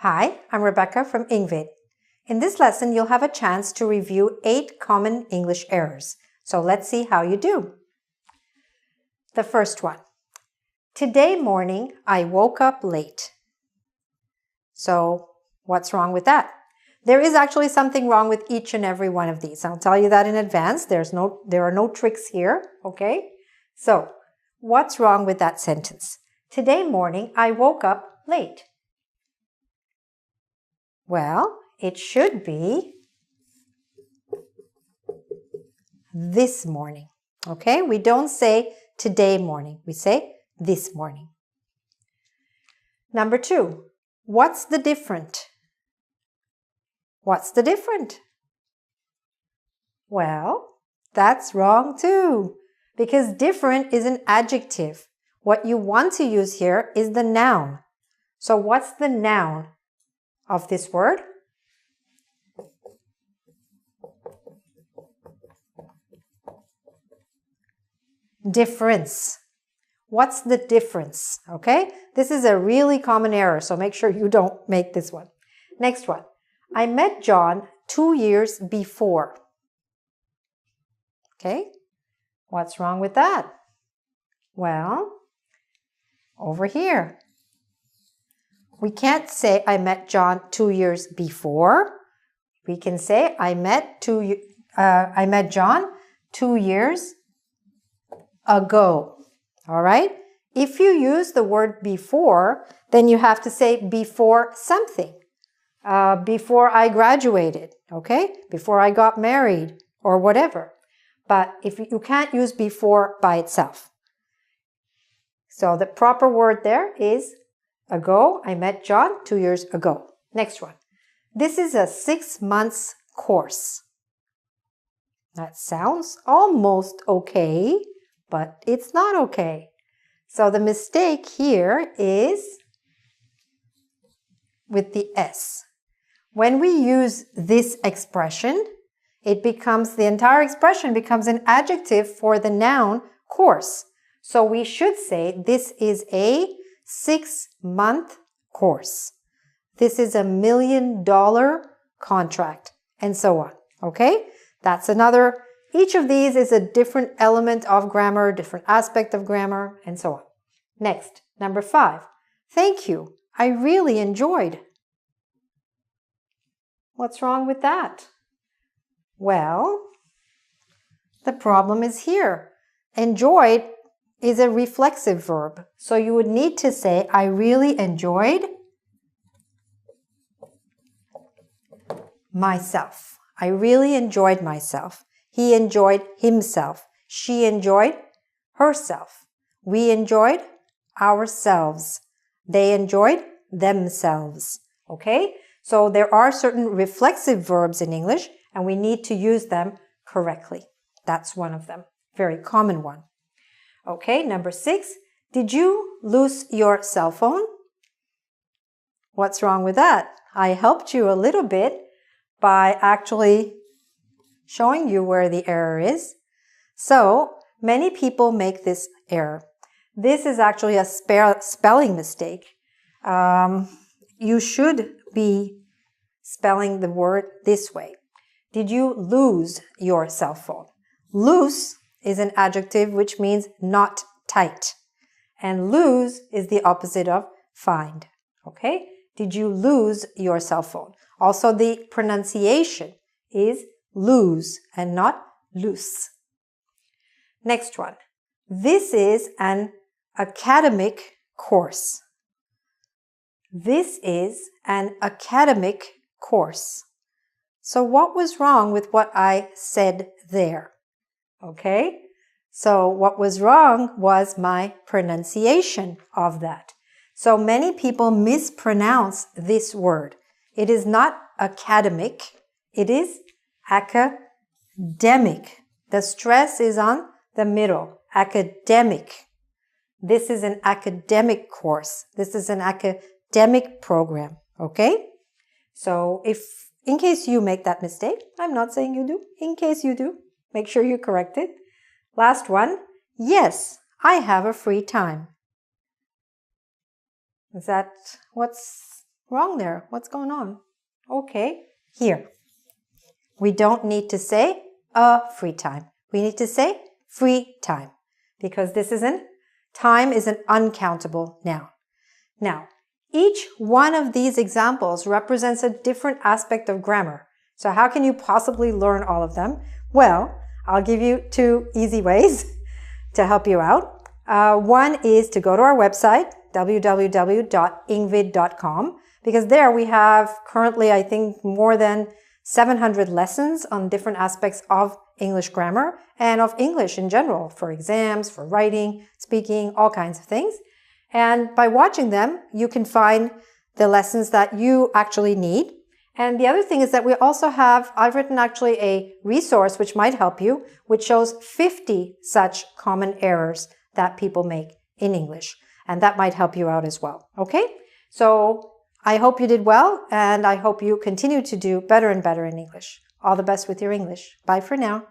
Hi, I'm Rebecca from Ingvid. In this lesson, you'll have a chance to review 8 common English errors. So let's see how you do. The first one. Today morning, I woke up late. So what's wrong with that? There is actually something wrong with each and every one of these. I'll tell you that in advance. There are no tricks here, okay? So what's wrong with that sentence? Today morning, I woke up late. Well, it should be this morning, okay? We don't say today morning. We say this morning. Number 2, what's the different? What's the different? Well, that's wrong too, because different is an adjective. What you want to use here is the noun. So what's the noun of this word? Difference. What's the difference? Okay, this is a really common error, so make sure you don't make this one. Next one. I met John 2 years before. Okay, what's wrong with that? Well, over here. We can't say I met John 2 years before. We can say I met John 2 years ago. All right? If you use the word before, then you have to say before something. Before I graduated, okay? Before I got married or whatever. But if you can't use before by itself. So the proper word there is ago. I met John 2 years ago. Next one. This is a 6 months course. That sounds almost okay, but it's not okay. So the mistake here is with the S. When we use this expression, the entire expression becomes an adjective for the noun course. So we should say this is a 6-month course. This is $1 million contract, and so on. Okay? That's another. Each of these is a different element of grammar, different aspect of grammar, and so on. Next, number 5. Thank you. I really enjoyed. What's wrong with that? Well, the problem is here. Enjoyed is a reflexive verb. So you would need to say, I really enjoyed myself. I really enjoyed myself. He enjoyed himself. She enjoyed herself. We enjoyed ourselves. They enjoyed themselves. Okay? So there are certain reflexive verbs in English, and we need to use them correctly. That's one of them. Very common one. Okay, number 6. Did you lose your cell phone? What's wrong with that? I helped you a little bit by actually showing you where the error is. So many people make this error. This is actually a spelling mistake. You should be spelling the word this way. Did you lose your cell phone? Lose is an adjective which means not tight. And lose is the opposite of find. Okay? Did you lose your cell phone? Also, the pronunciation is lose and not loose. Next one. This is an academic course. This is an academic course. So what was wrong with what I said there? Okay? So what was wrong was my pronunciation of that. So many people mispronounce this word. It is not academic. It is academic. The stress is on the middle. Academic. This is an academic course. This is an academic program. Okay? So in case you make that mistake, I'm not saying you do. In case you do, make sure you correct it. Last one. Yes, I have a free time. Is that what's wrong there? What's going on? Okay, here. We don't need to say a free time. We need to say free time because time is an uncountable noun. Now, each one of these examples represents a different aspect of grammar. So how can you possibly learn all of them? Well, I'll give you 2 easy ways to help you out. One is to go to our website, www.ingvid.com, because there we have currently, I think, more than 700 lessons on different aspects of English grammar and of English in general, for exams, for writing, speaking, all kinds of things. And by watching them, you can find the lessons that you actually need. And the other thing is that I've written actually a resource which might help you, which shows 50 such common errors that people make in English. And that might help you out as well. Okay? So I hope you did well, and I hope you continue to do better and better in English. All the best with your English. Bye for now.